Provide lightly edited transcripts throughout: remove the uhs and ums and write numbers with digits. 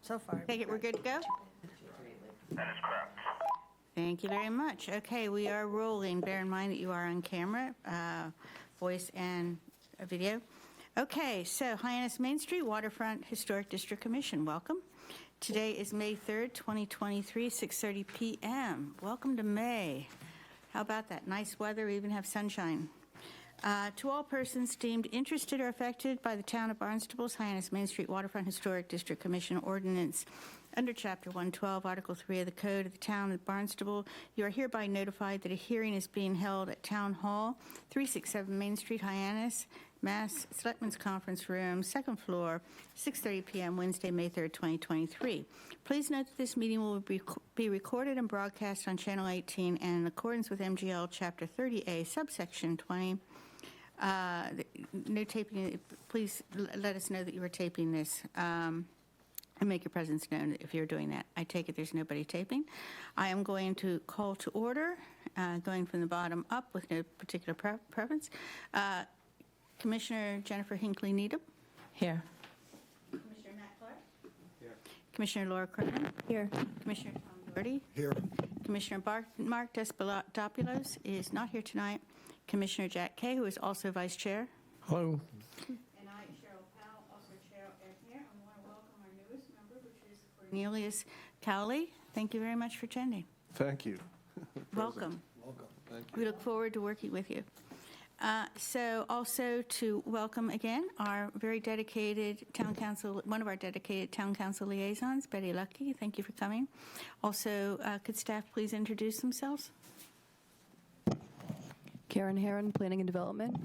So far. Take it, we're good to go? That is correct. Thank you very much. Okay, we are rolling. Bear in mind that you are on camera, voice and video. Okay, so Hyannis Main Street Waterfront Historic District Commission, welcome. Today is May 3rd, 2023, 6:30 p.m. Welcome to May. How about that? Nice weather, we even have sunshine. To all persons deemed interested or affected by the Town of Barnstable's Hyannis Main Street Waterfront Historic District Commission Ordinance under Chapter 112, Article 3 of the Code of the Town of Barnstable, you are hereby notified that a hearing is being held at Town Hall, 367 Main Street, Hyannis, Mass. Selectmen's Conference Room, second floor, 6:30 p.m. Wednesday, May 3rd, 2023. Please note that this meeting will be recorded and broadcast on Channel 18 and in accordance with MGL Chapter 30A, subsection 20. No taping. Please let us know that you are taping this and make your presence known if you're doing that. I take it there's nobody taping. I am going to call to order, going from the bottom up with no particular preference. Commissioner Jennifer Hinckley Needham. Here. Commissioner Matt Clark. Here. Commissioner Laura Cronin. Here. Commissioner Tom Doherty. Here. Commissioner Mark Despotopoulos is not here tonight. Commissioner Jack Kay, who is also Vice Chair. Hello. And I, Cheryl Powell, also Chair here. I want to welcome our newest member, which is Cornelius Cowley. Thank you very much for attending. Thank you. Welcome. Welcome. Thank you. We look forward to working with you. So also to welcome again our very dedicated town council, one of our dedicated town council liaisons, Betty Lucky. Thank you for coming. Also, could staff please introduce themselves? Karen Herron, Planning and Development.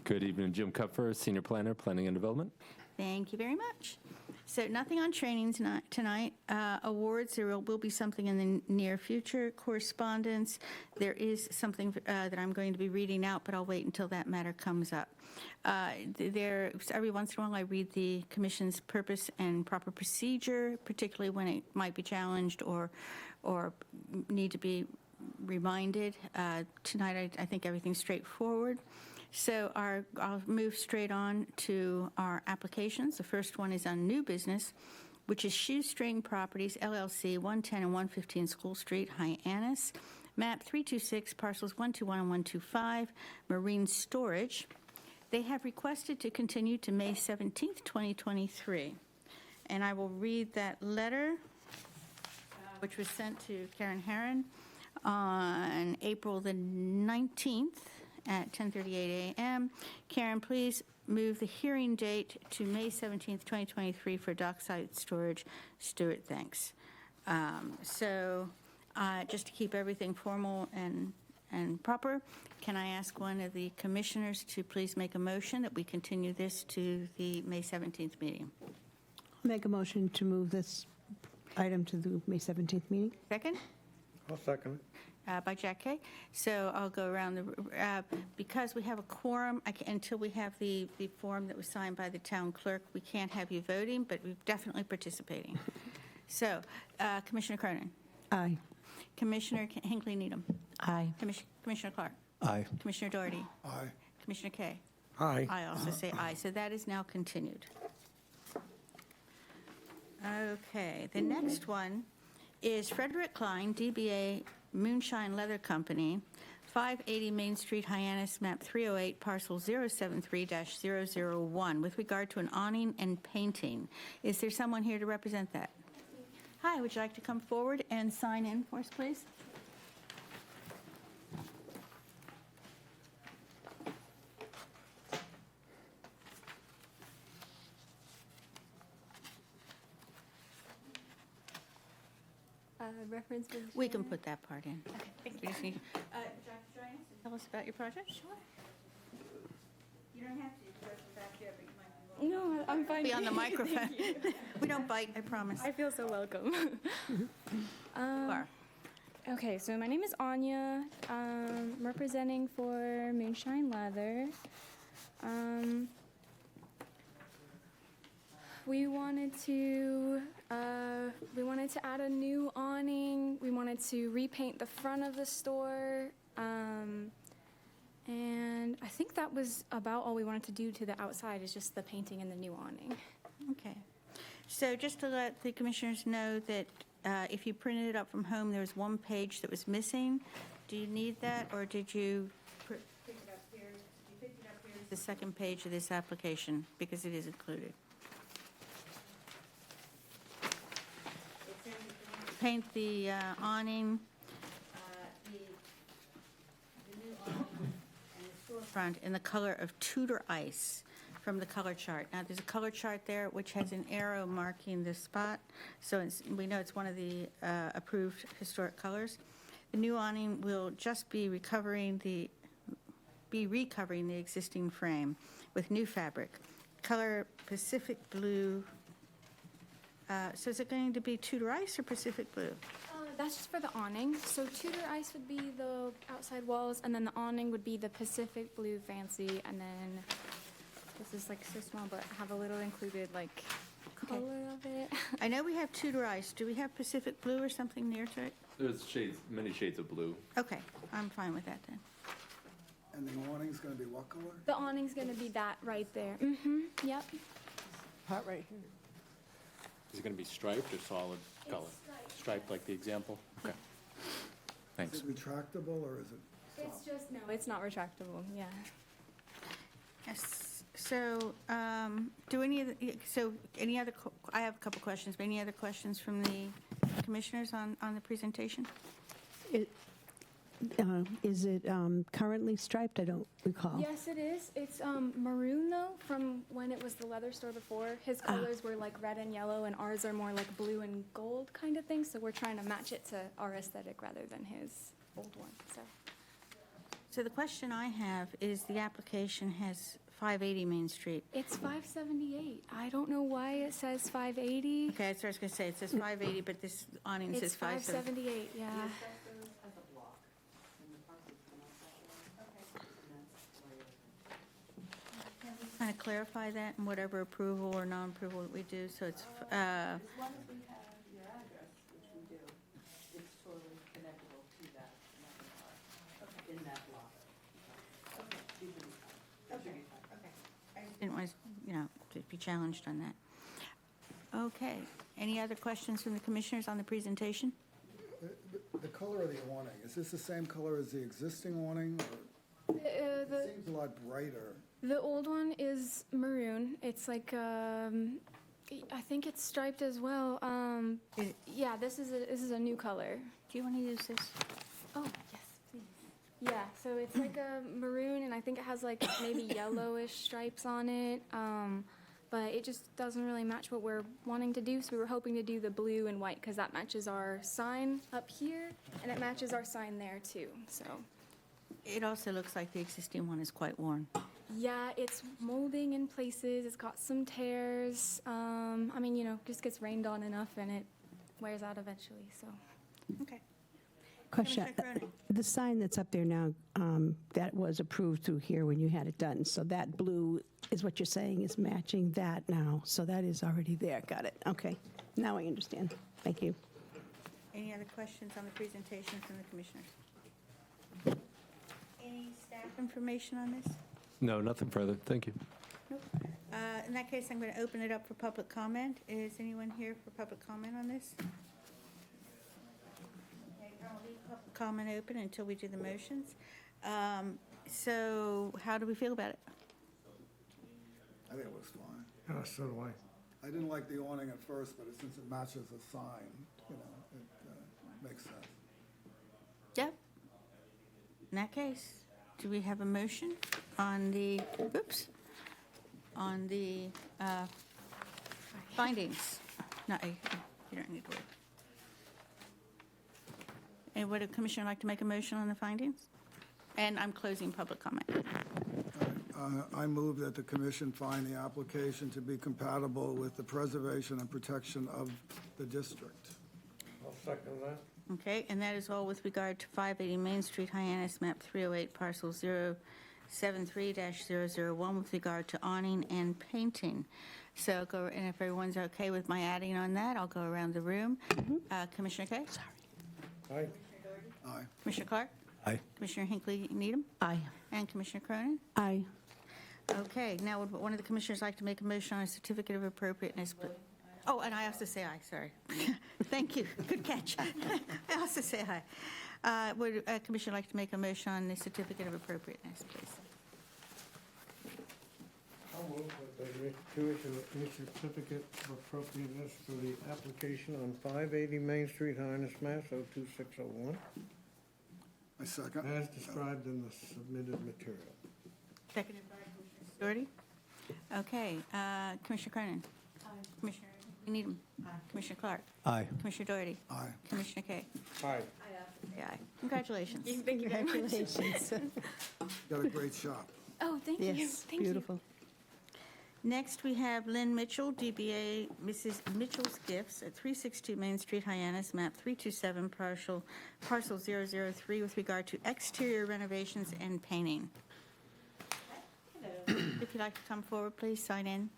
Good evening, Jim Kupfer, Senior Planner, Planning and Development. Thank you very much. So nothing on training tonight. Awards, there will be something in the near future. Correspondence, there is something that I'm going to be reading out, but I'll wait until that matter comes up. Every once in a while, I read the Commission's purpose and proper procedure, particularly when it might be challenged or need to be reminded. Tonight, I think everything's straightforward. So I'll move straight on to our applications. The first one is on new business, which is Shoestring Properties, LLC, 110 and 115 School Street, Hyannis, map 326, parcels 121 and 125, marine storage. They have requested to continue to May 17th, 2023. And I will read that letter, which was sent to Karen Herron on April the 19th at 10:38 a.m. Karen, please move the hearing date to May 17th, 2023 for dockside storage. Stuart, thanks. Just to keep everything formal and proper, can I ask one of the commissioners to please make a motion that we continue this to the May 17th meeting? Make a motion to move this item to the May 17th meeting. Second? I'll second it. By Jack Kay. So I'll go around because we have a quorum, until we have the form that was signed by the town clerk, we can't have you voting, but we're definitely participating. So, Commissioner Cronin. Aye. Commissioner Hinckley Needham. Aye. Commissioner Clark. Aye. Commissioner Doherty. Aye. Commissioner Kay. Aye. I also say aye. So that is now continued. Okay, the next one is Frederick Klein, DBA Moonshine Leather Company, 580 Main Street, Hyannis, map 308, parcel 073-001, with regard to an awning and painting. Is there someone here to represent that? Hi, would you like to come forward and sign in for us, please? Reference. We can put that part in. Okay, thank We just need, Jack, join us and tell us about your project? Sure. You don't have to, because we're back there, but you might No, I'm fine. be on the microphone. We don't bite, I promise. I feel so welcome. You are. Okay, so my name is Anya. I'm representing for Moonshine Leather. We wanted to add a new awning. We wanted to repaint the front of the store. And I think that was about all we wanted to do to the outside, is just the painting and the new awning. Okay. So just to let the commissioners know that if you printed it up from home, there was one page that was missing. Do you need that, or did you pick it up here? You picked it up here as the second page of this application, because it is included. It says that you want to paint the awning, the new awning and the storefront in the color of Tudor ice from the color chart. Now, there's a color chart there which has an arrow marking the spot, so we know it's one of the approved historic colors. The new awning will just be recovering the existing frame with new fabric, color Pacific blue. So is it going to be Tudor ice or Pacific blue? That's just for the awning. So Tudor ice would be the outside walls, and then the awning would be the Pacific blue fancy, and then this is like so small, but I have a little included like color of it. I know we have Tudor ice. Do we have Pacific blue or something near to it? There's many shades of blue. Okay, I'm fine with that then. And the awning's gonna be what color? The awning's gonna be that right there. Mm-hmm, yep. Part right here. Is it going to be striped or solid color? Striped like the example? Okay. Thanks. Is it retractable or is it It's just, no, it's not retractable, yeah. Yes, so, I have a couple questions, but any other questions from the commissioners on the presentation? Is it currently striped? I don't recall. Yes, it is. It's maroon though, from when it was the leather store before. His colors were like red and yellow, and ours are more like blue and gold kind of thing. So we're trying to match it to our aesthetic rather than his old one. So the question I have is the application has 580 Main Street. It's 578. I don't know why it says 580. Okay, so I was going to say, it says 580, but this awning It's says 570. 578, yeah. Kind of clarify that in whatever approval or non-approval that we do, so it's, As long as we have your address, which we do, it's totally connectable to that in that block. Okay. You should be fine. You should be fine. I didn't want to be challenged on that. Okay, any other questions from the commissioners on the presentation? the color of the awning? Is this the same color as the existing awning? Or it seems a lot brighter. The old one is maroon. It's like, I think it's striped as well. Yeah, this is a new color. Do you want to use this? Oh, yes, please. Yeah, so it's like a maroon, and I think it has like maybe yellowish stripes on it. But it just doesn't really match what we're wanting to do. So we were hoping to do the blue and white because that matches our sign up here, and it matches our sign there too. So It also looks like the existing one is quite worn. yeah, it's molding in places. It's got some tears. I mean, just gets rained on enough, and it wears out eventually. So. Okay. Question, Commissioner Cronin. the sign that's up there now, that was approved through here when you had it done, so that blue is what you're saying is matching that now, so that is already there, got it, okay. Now I understand, thank you. Any other questions on the presentation from the commissioners? Any staff information on this? No, nothing further. Thank you. Nope. In that case, I'm going to open it up for public comment. Is anyone here for public comment on this? Okay, I'll leave public comment open until we do the motions. So how do we feel about it? I think it looks fine. Yeah, so do I. I didn't like the awning at first, but since it matches the sign, it makes sense. Yep. In that case, do we have a motion on the, on the findings? No, you don't need to wait. And would a commissioner like to make a motion on the findings? And I'm closing public comment. I move that the commission find the application to be compatible with the preservation and protection of the district. I'll second that. Okay, and that is all with regard to 580 Main Street, Hyannis, map 308, parcel 073-001, with regard to awning and painting. So go, and if everyone's okay with my adding on that, I'll go around the room. Commissioner Kay? Aye. Aye. Commissioner Clark? Aye. Commissioner Hinckley Needham? Aye. And Commissioner Cronin? Aye. Okay, now would one of the commissioners like to make a motion on a certificate of appropriateness? Oh, and I also say aye, sorry. Thank you, good catch. I also say aye. Would a commissioner like to make a motion on the certificate of appropriateness, please? I'll move that they to issue a certificate of appropriateness for the application on 580 Main Street, Hyannis, Mass. 02601, I second. as described in the submitted material. Seconded by Commissioner Doherty. Okay, Commissioner Cronin? Aye. Commissioner Needham? Aye. Commissioner Clark? Aye. Commissioner Doherty? Aye. Commissioner Kay? Aye. Say aye. Congratulations. Thank you very much. Congratulations. Got a great shop. Oh, thank you. Yes, Thank you. beautiful. Next, we have Lynn Mitchell, DBA Mrs. Mitchell's Gifts at 362 Main Street, Hyannis, map 327, parcel 003, with regard to exterior renovations and painting. If you'd like to come forward, please sign in. You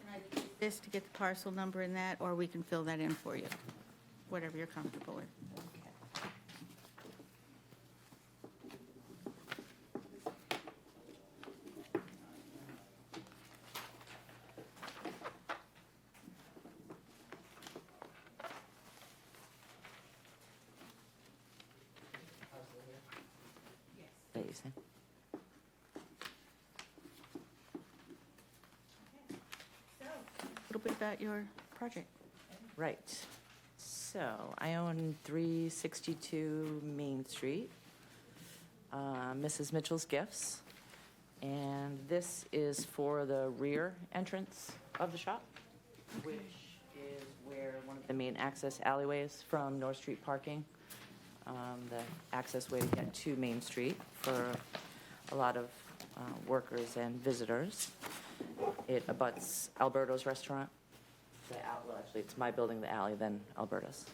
can either use this to get the parcel number in that, or we can fill that in for you, whatever you're comfortable with. That you say? A little bit about your project. Right. So I own 362 Main Street, Mrs. Mitchell's Gifts. And this is for the rear entrance of the shop, which is where one of the main access alleyways from North Street parking, the access way to get to Main Street for a lot of workers and visitors. It abuts Alberto's restaurant. Well, actually, it's my building, the alley, then Alberto's.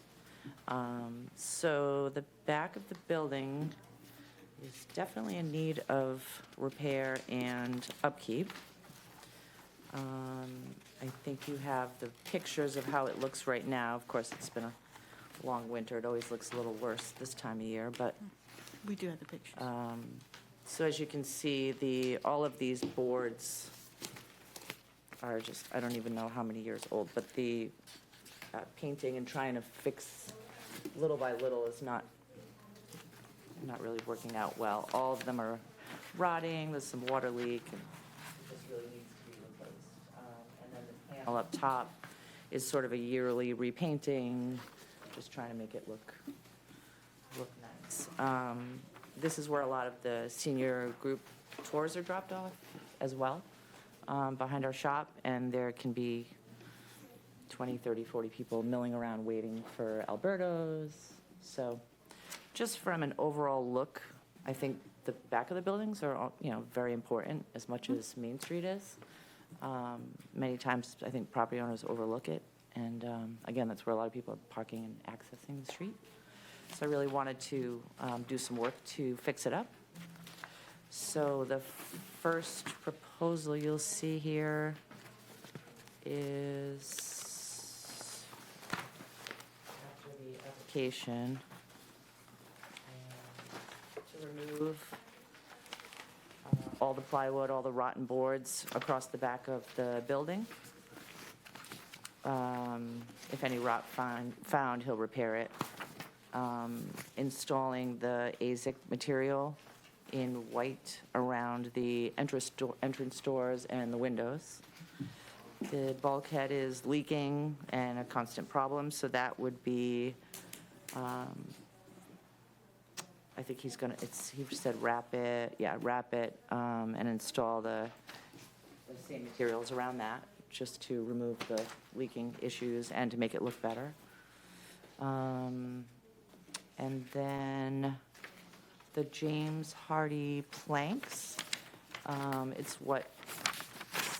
So the back of the building is definitely in need of repair and upkeep. I think you have the pictures of how it looks right now. Of course, it's been a long winter. It always looks a little worse this time of year, but We do have the pictures. so as you can see, all of these boards are just, I don't even know how many years old, but the painting and trying to fix little by little is not really working out well. All of them are rotting, there's some water leak, and this really needs to be replaced. And then the panel up top is sort of a yearly repainting, just trying to make it look nice. This is where a lot of the senior group tours are dropped off as well, behind our shop, and there can be 20, 30, 40 people milling around waiting for Alberto's. So just from an overall look, I think the back of the buildings are, all, very important as much as Main Street is. Many times, I think property owners overlook it. And again, that's where a lot of people are parking and accessing the street. So I really wanted to do some work to fix it up. So the first proposal you'll see here is after the application, to remove all the plywood, all the rotten boards across the back of the building. If any rot found, he'll repair it. Installing the AZIC material in white around the entrance doors and the windows. The bulkhead is leaking and a constant problem, so that would be, I think he said wrap it, and install the same materials around that, just to remove the leaking issues and to make it look better. And then the James Hardy planks, it's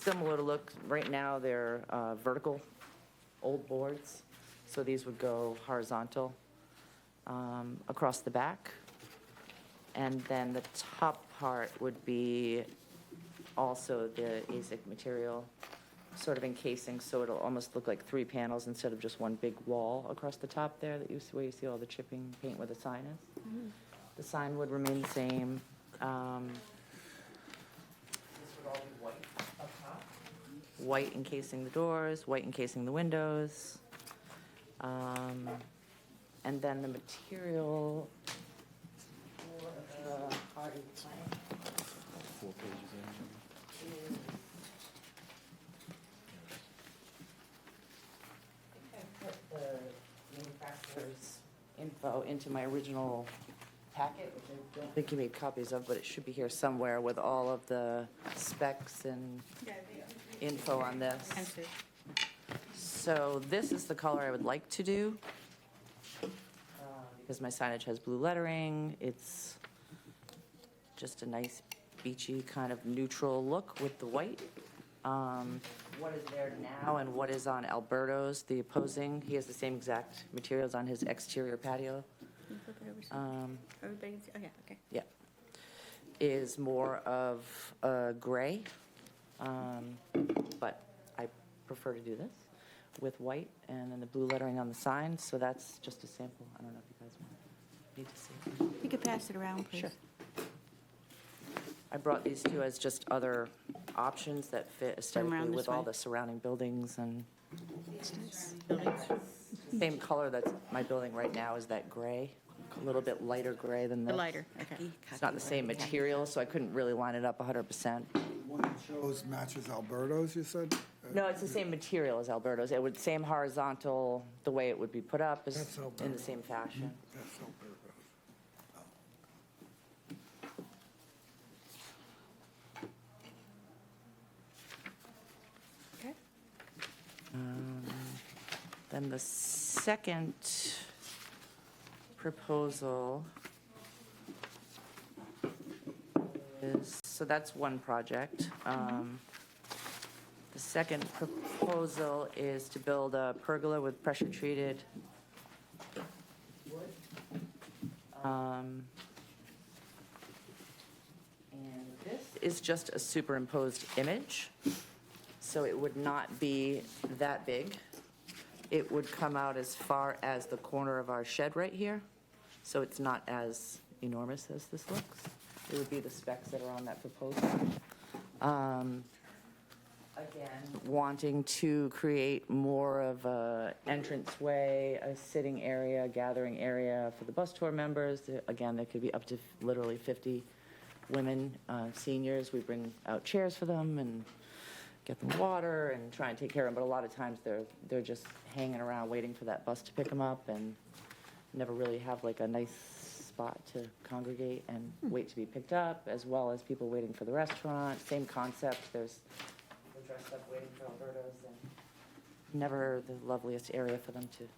similar to look, right now they're vertical old boards, so these would go horizontal across the back. And then the top part would be also the AZIC material, sort of encasing, so it'll almost look like 3 panels instead of just one big wall across the top there that where you see all the chipping paint where the sign is. The sign would remain the same. This would all be white up top. White encasing the doors, white encasing the windows. And then the material for the hardy plank 4 pages in. is, I think I put the manufacturer's info into my original packet, which I don't think you made copies of, but it should be here somewhere with all of the specs and info on this. So this is the color I would like to do, because my signage has blue lettering. It's just a nice beachy kind of neutral look with the white. What is there now and what is on Alberto's, the opposing, he has the same exact materials on his exterior patio. Can you flip it over so everybody can see? Oh, yeah, okay. Yeah. Is more of a gray, but I prefer to do this with white and then the blue lettering on the sign. So that's just a sample. I don't know if you guys need to see it. You could pass it around, please. Sure. I brought these two as just other options that fit aesthetically this with all way. the surrounding buildings and same color that's my building right now is that gray, a little bit lighter gray than The this. lighter, okay. It's not the same material, so I couldn't really line it up 100%. One that shows matches Alberto's, you said? No, it's the same material as Alberto's. It would, same horizontal, the way it would be put up is That's in Alberto's. the same fashion. That's Alberto's. Okay. Then the second proposal is, so that's one project. The second proposal is to build a pergola with pressure-treated wood. And this is just a superimposed image, so it would not be that big. It would come out as far as the corner of our shed right here, so it's not as enormous as this looks. It would be the specs that are on that proposal. Again, wanting to create more of a entranceway, a sitting area, gathering area for the bus tour members. Again, there could be up to literally 50 women, seniors. We bring out chairs for them and get them water and try and take care of them. But a lot of times they're just hanging around waiting for that bus to pick them up and never really have like a nice spot to congregate and wait to be picked up, as well as people waiting for the restaurant. Same concept. There's people dressed up waiting for Alberto's and never the loveliest area for them to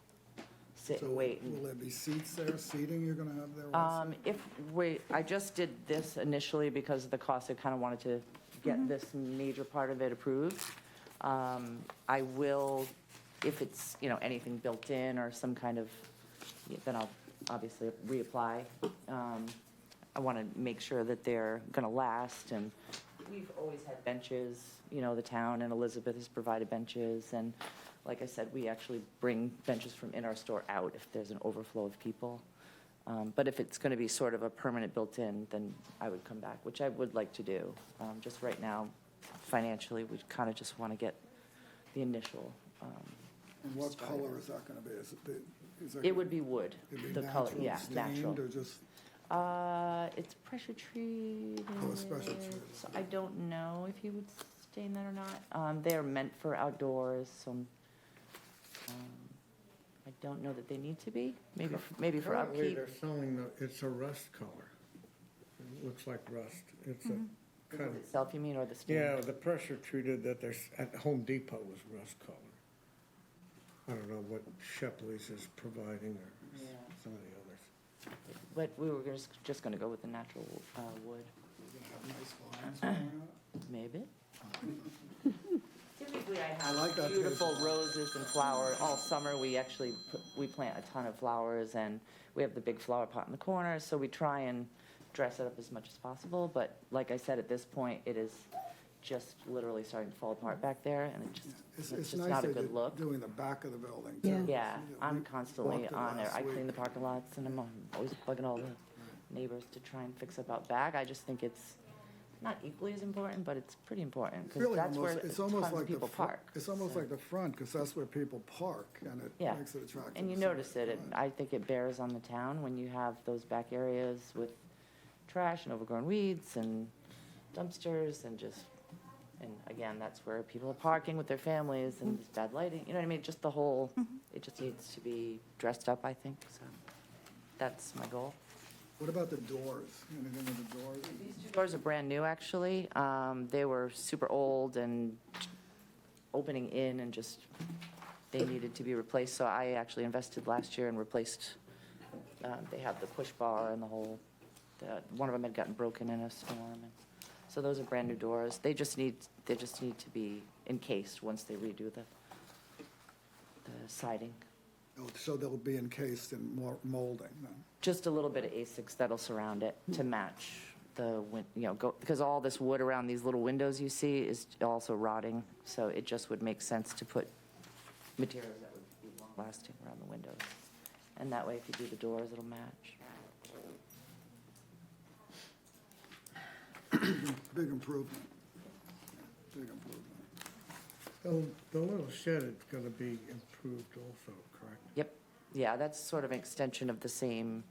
sit So and wait. will there be seats there, seating you're going to have there also? I just did this initially because of the cost. I kind of wanted to get this major part of it approved. I will, if it's, anything built in or some kind of, then I'll obviously reapply. I want to make sure that they're going to last, and we've always had benches. The town and Elizabeth has provided benches, and like I said, we actually bring benches from in our store out if there's an overflow of people. But if it's going to be sort of a permanent built-in, then I would come back, which I would like to do. Just right now, financially, we kind of just want to get the initial. And what color is that going to be? Is It would be wood. It'd be The color, natural yeah, stained natural. or just, It's pressure treated. Oh, it's pressure treated. So I don't know if you would stain that or not. They're meant for outdoors, so I don't know that they need to be. Maybe for Currently, upkeep. they're selling it's a rust color. It looks like rust. It's a kind of, Itself, you mean, or the stain? yeah, the pressure treated that there's, at Home Depot was rust color. I don't know what Shepley's is providing or Yeah. some of the others. But we were just going to go with the natural wood. nice lines going out? Maybe. Typically, I I like have that too. beautiful roses and flowers. All summer, we actually we plant a ton of flowers, and we have the big flower pot in the corner, so we try and dress it up as much as possible. But like I said, at this point, it is just literally starting to fall apart back there, and it's just nice not a that good you're look. doing the back of the building, Yeah. too. Yeah, I'm We constantly walked it on there. last I week. clean the parking lots, and I'm always plugging all the neighbors to try and fix up out back. I just think it's not equally as important, but it's pretty important, It's because really that's where it's almost tons of like the people fr- park. It's almost so- like the front, because that's where people park, and it Yeah. makes it attractive. And you to see notice it, Right. I think it bears on the town when you have those back areas with trash and overgrown weeds and dumpsters and just, and again, that's where people are parking with their families and there's bad lighting, you know what I mean? Just the whole, it just needs to be dressed up, I think, so that's my goal. What about the doors? Anything with the doors? These doors are brand new, actually. They were super old and opening in and just, they needed to be replaced. So I actually invested last year and replaced, they have the push bar and the whole, one of them had gotten broken in a storm. And so those are brand new doors. They just need to be encased once they redo the siding. Oh, so they'll be encased in more molding then? Just a little bit of ASICs that'll surround it to match the, because all this wood around these little windows you see is also rotting, so it just would make sense to put materials that would be long-lasting around the windows. And that way, if you do the doors, it'll match. Big improvement. Big improvement. So the little shed is gonna be improved also, correct? Yep, yeah, that's sort of an extension of the same.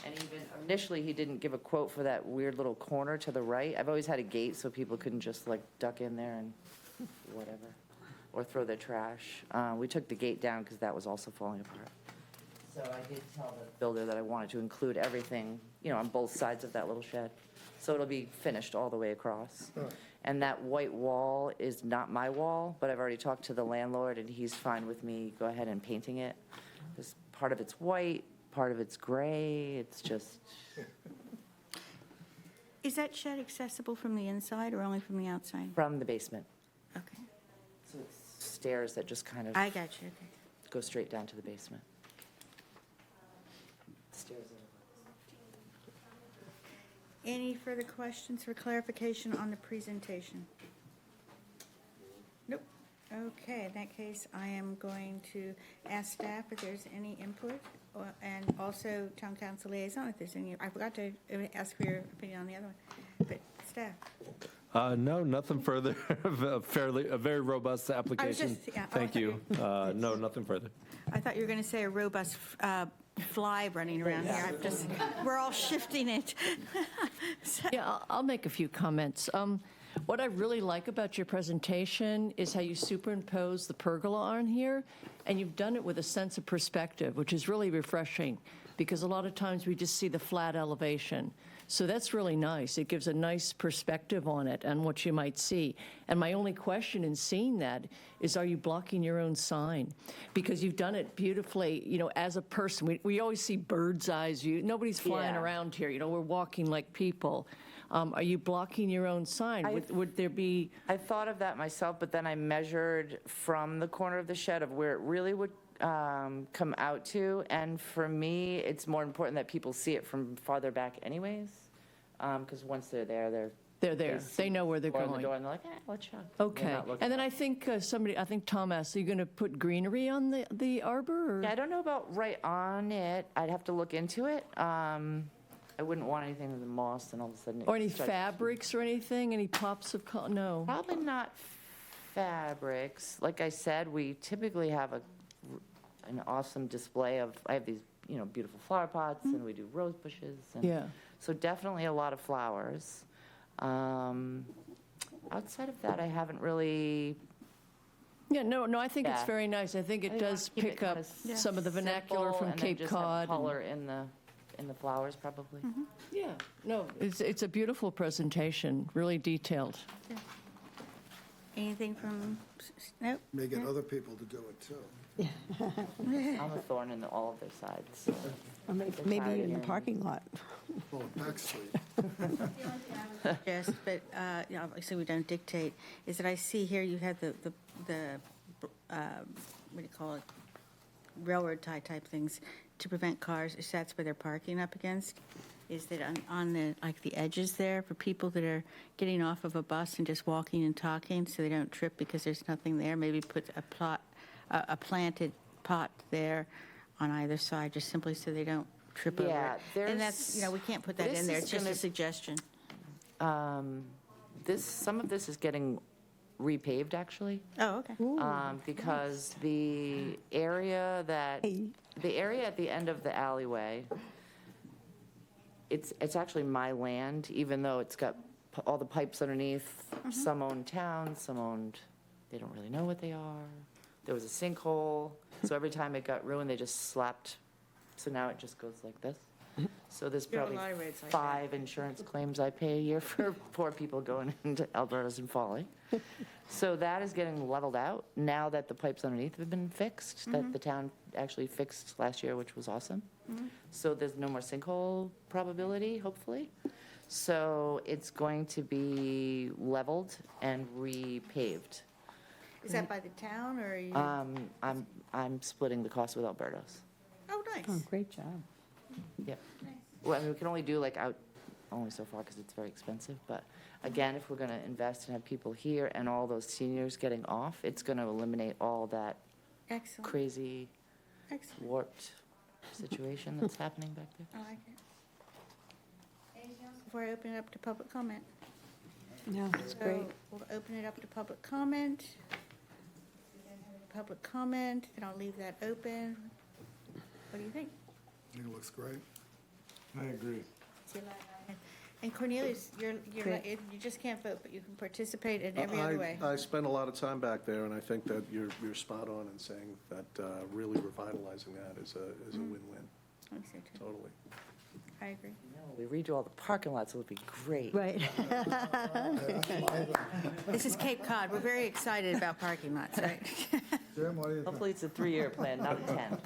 And even initially, he didn't give a quote for that weird little corner to the right. I've always had a gate so people couldn't just like duck in there and whatever, or throw their trash. We took the gate down because that was also falling apart. So I did tell the builder that I wanted to include everything, on both sides of that little shed. So it'll be finished all the way across. Right. And that white wall is not my wall, but I've already talked to the landlord, and he's fine with me go ahead and painting it. Because part of it's white, part of it's gray, it's just, Is that shed accessible from the inside or only from the outside? from the basement. Okay, So it's stairs that just kind of I got you, okay. go straight down to the basement. Stairs that Any further questions or clarification on the presentation? Nope. Okay, in that case, I am going to ask staff if there's any input, and also town council liaison if there's any. I forgot to ask for your opinion on the other one, but staff. No, nothing further. A very robust application. yeah, Thank oh, you. No, nothing further. I thought you were going to say a robust fly running around here. We're all shifting it. Yeah, I'll make a few comments. What I really like about your presentation is how you superimpose the pergola on here, and you've done it with a sense of perspective, which is really refreshing, because a lot of times we just see the flat elevation. So that's really nice. It gives a nice perspective on it and what you might see. And my only question in seeing that is, are you blocking your own sign? Because you've done it beautifully, as a person. We always see bird's eyes view. Nobody's flying Yeah. around here. We're walking like people. Are you blocking your own sign? Would there be? I thought of that myself, but then I measured from the corner of the shed of where it really would come out to, and for me, it's more important that people see it from farther back anyways, because once they're there, They're there. They know where they're go in the going. door and they're like, let's check. They're Okay. not looking And then up. I think I think Tom asked, are you going to put greenery on the arbor? Or? Yeah, I don't know about right on it. I'd have to look into it. I wouldn't want anything with the moss and all of a sudden. Or any it starts- fabrics or anything? Any pops of color? No. Probably not fabrics. Like I said, we typically have an awesome display of, I have these, beautiful flower pots, and we do rose bushes. And Yeah. So definitely a lot of flowers. Outside of that, I haven't really, Yeah, no, I think it's Yeah. very nice. I think I it wanna does keep it pick up kinda some of the vernacular simple from and then Cape just have Cod. and- color in the flowers, probably. Yeah, no, it's a beautiful presentation, really detailed. Anything from, nope? May get other people to do it, too. I'm a thorn in all of their sides. So. Or maybe in the parking lot. Well, Back Street. Yes, but obviously we don't dictate, is that I see here you have the what do you call it, railroad tie type things to prevent cars, is that's where they're parking up against? Is that on the, like the edges there for people that are getting off of a bus and just walking and talking so they don't trip because there's nothing there? Maybe put a planted pot there on either side, just simply so they don't trip over Yeah, it. And that's, we can't put that this in there, is it's just a gonna- suggestion. Some of this is getting repaved, actually. Oh, okay. Because the area at the end of the alleyway, it's actually my land, even though it's got all the pipes underneath. Some own town, some owned, they don't really know what they are. There was a sinkhole, so every time it got ruined, they just slapped, so now it just goes like this. So there's There are a probably lot of roads like that. 5 insurance claims I pay a year for poor people going into Alberta's and falling. So that is getting leveled out now that the pipes underneath have been fixed, that the town actually fixed last year, which was awesome. So there's no more sinkhole probability, hopefully. So it's going to be leveled and repaved. Is that by the town, or are you? I'm splitting the cost with Alberta's. Oh, nice. Oh, great job. Yep. Well, I mean, we can only do only so far because it's very expensive. But again, if we're going to invest and have people here and all those seniors getting off, it's going to eliminate all that Excellent, crazy excellent. warped situation that's happening back there. I like it. Anything else before I open it up to public comment? No, it's great. So we'll open it up to public comment. Public comment, then I'll leave that open. What do you think? I think it looks great. I agree. And Cornelius, you just can't vote, but you can participate in every other way. I spent a lot of time back there, and I think that you're spot on in saying that really revitalizing that is a win-win, I think so too. totally. I agree. We redo all the parking lots, it would be great. Right. This is Cape Cod. We're very excited about parking lots, right? Jim, what do you think? Hopefully it's a 3-year plan, not a 10.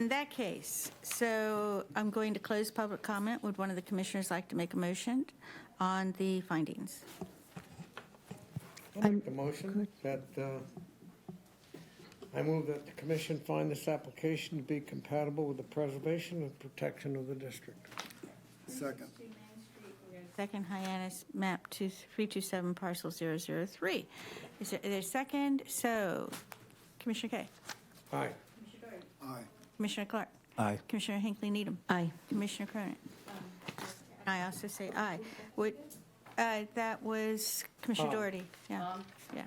In that case, so I'm going to close public comment. Would one of the commissioners like to make a motion on the findings? I'll make the motion that, I move that the commission find this application to be compatible with the preservation and protection of the district. Second. Second, Hyannis, map 327, parcel 003. Is there a second? So, Commissioner Kay. Aye. Aye. Commissioner Clark. Aye. Commissioner Hinckley Needham. Aye. Commissioner Cronin. I also say aye. That was Commissioner Doherty. Yeah. Yeah.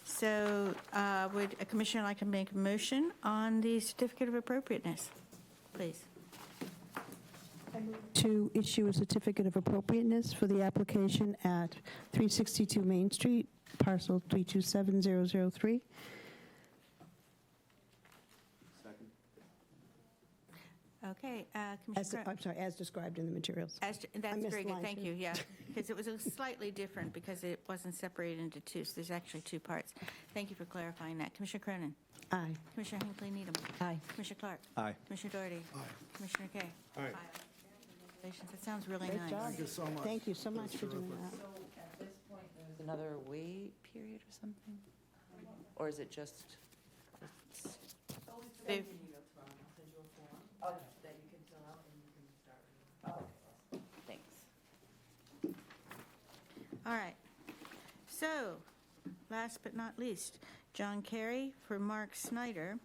So would a commissioner like to make a motion on the certificate of appropriateness? Please. To issue a certificate of appropriateness for the application at 362 Main Street, parcel 327003. Okay, As, Commissioner Cronin. I'm sorry, as described in the materials. That's missed very good, line thank two. you, yeah. Because it was slightly different because it wasn't separated into two, so there's actually two parts. Thank you for clarifying that. Commissioner Cronin. Aye. Commissioner Hinckley Needham. Aye. Commissioner Clark. Aye. Commissioner Doherty. Aye. Commissioner Kay. Aye. Congratulations, that sounds really Great nice. job. Thank you so much. Thank you so much for doing terrific. that. At this point, there's another wait period or something? Or is it just? They've- Thanks. All right. So, last but not least, John Carey for Mark Snyder,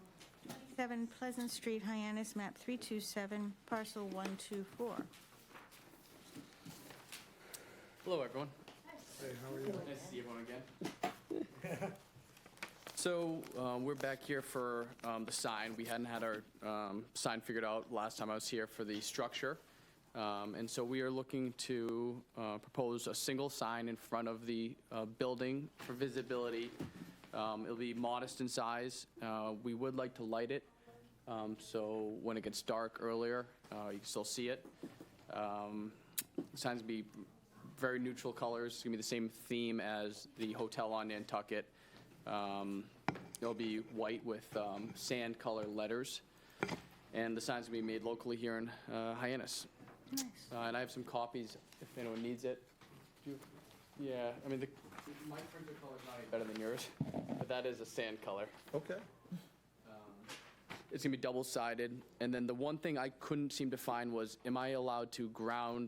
27 Pleasant Street, Hyannis, map 327, parcel 124. Hello, everyone. Hey, how are you? Nice to see everyone again. So we're back here for the sign. We hadn't had our sign figured out last time I was here for the structure. And so we are looking to propose a single sign in front of the building for visibility. It'll be modest in size. We would like to light it, so when it gets dark earlier, you can still see it. The signs will be very neutral colors. It's going to be the same theme as the hotel on Nantucket. It'll be white with sand color letters. And the signs will be made locally here in Hyannis. Nice. And I have some copies if anyone needs it. Yeah, I mean, my printer color's not any better than yours, but that is a sand color. Okay. It's gonna be double-sided, and then the one thing I couldn't seem to find was, am I allowed to put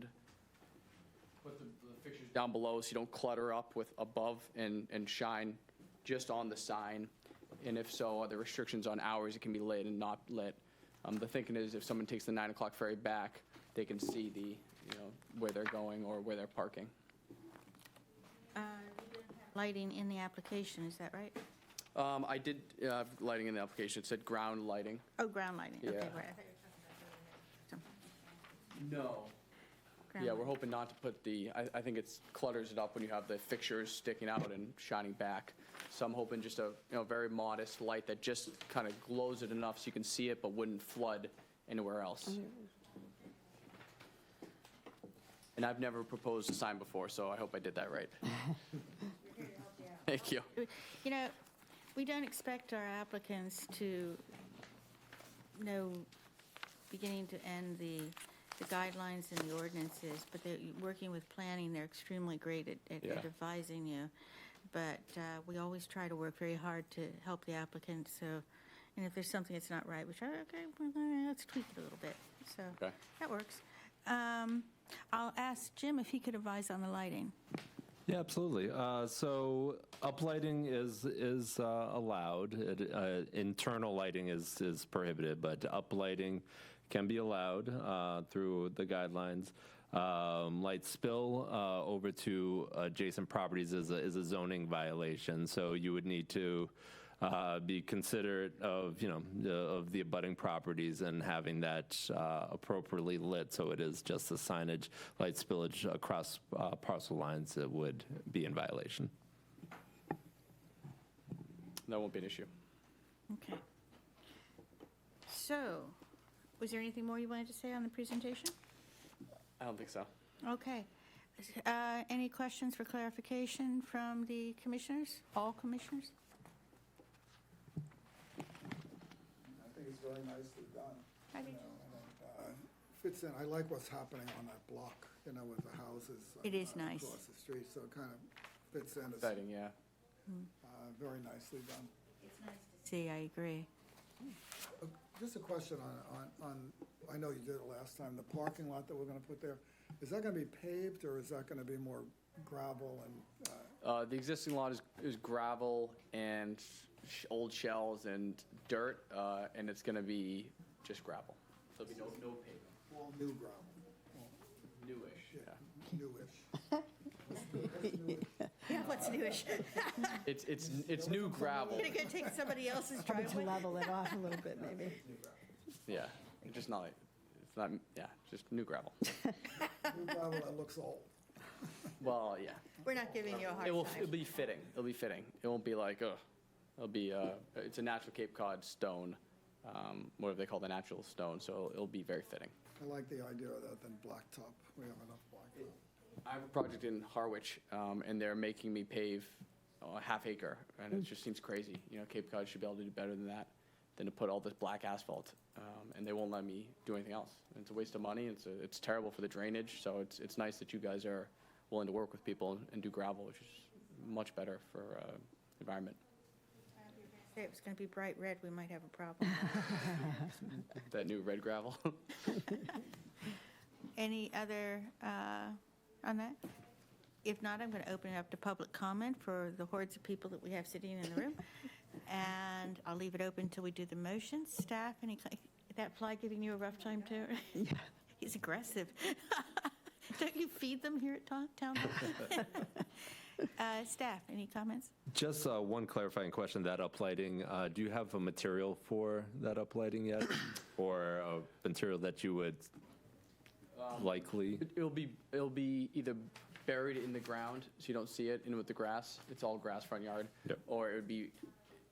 the fixtures down below so you don't clutter up with above and shine just on the sign? And if so, are there restrictions on hours it can be lit and not lit? The thinking is if someone takes the 9 o'clock ferry back, they can see where they're going or where they're parking. Lighting in the application, is that right? I did have lighting in the application. It said ground lighting. Oh, ground lighting, okay, Yeah. right. I thought you were talking about No. ground Yeah, lighting. we're hoping not to put I think it clutters it up when you have the fixtures sticking out and shining back. So I'm hoping just a very modest light that just kind of glows it enough so you can see it but wouldn't flood anywhere else. And I've never proposed a sign before, so I hope I did that right. Thank you. You know, we don't expect our applicants to know beginning to end the guidelines and the ordinances, but they're working with planning, they're extremely great at Yeah. advising you. But we always try to work very hard to help the applicant, so, and if there's something that's not right, we try, okay, well, let's tweak it a little bit. So Okay. that works. I'll ask Jim if he could advise on the lighting. Yeah, absolutely. So uplighting is allowed. Internal lighting is prohibited, but uplighting can be allowed through the guidelines. Light spill over to adjacent properties is a zoning violation, so you would need to be considerate of of the abutting properties and having that appropriately lit, so it is just the signage. Light spillage across parcel lines that would be in violation. That won't be an issue. Okay. So, was there anything more you wanted to say on the presentation? I don't think so. Okay. Any questions for clarification from the commissioners, all commissioners? I think it's very nicely done. I do you know, and it, fits in, I like what's happening on that block, with the houses. It is nice. Across the street, so it kind of fits in. It's Exciting, yeah. very nicely done. It's nice to see, I agree. Just a question on, I know you did it last time, the parking lot that we're going to put there, is that going to be paved, or is that going to be more gravel and? The existing lot is gravel and old shells and dirt, and it's going to be just gravel. There'll be no pavement. All new gravel? Newish, yeah. Newish. Yeah, what's newish? It's new gravel. You're going to take somebody else's Probably to driveway? level it off a little bit, maybe. Yeah, just not, it's not, yeah, just new gravel. New gravel that looks old. Well, yeah. We're not giving you a hard It'll time. be fitting. It'll be fitting. It won't be like, it'll be, it's a natural Cape Cod stone, whatever they call the natural stone, so it'll be very fitting. I like the idea of that than blacktop. We have enough blacktop. I have a project in Harwich, and they're making me pave a half acre, and it just seems crazy. Cape Cod should be able to do better than that, than to put all this black asphalt, and they won't let me do anything else. And it's a waste of money. It's terrible for the drainage, so it's nice that you guys are willing to work with people and do gravel, which is much better for environment. If it was going to be bright red, we might have a problem. That new red gravel. Any other on that? If not, I'm going to open it up to public comment for the hordes of people that we have sitting in the room. And I'll leave it open until we do the motions. Staff, that fly giving you a rough time too? Yeah. He's aggressive. Don't you feed them here at Town Hall? Staff, any comments? Just one clarifying question, that uplighting, do you have a material for that uplighting yet? Or a material that you would likely? It'll be either buried in the ground, so you don't see it, in with the grass. It's all grass front yard. Yep. Or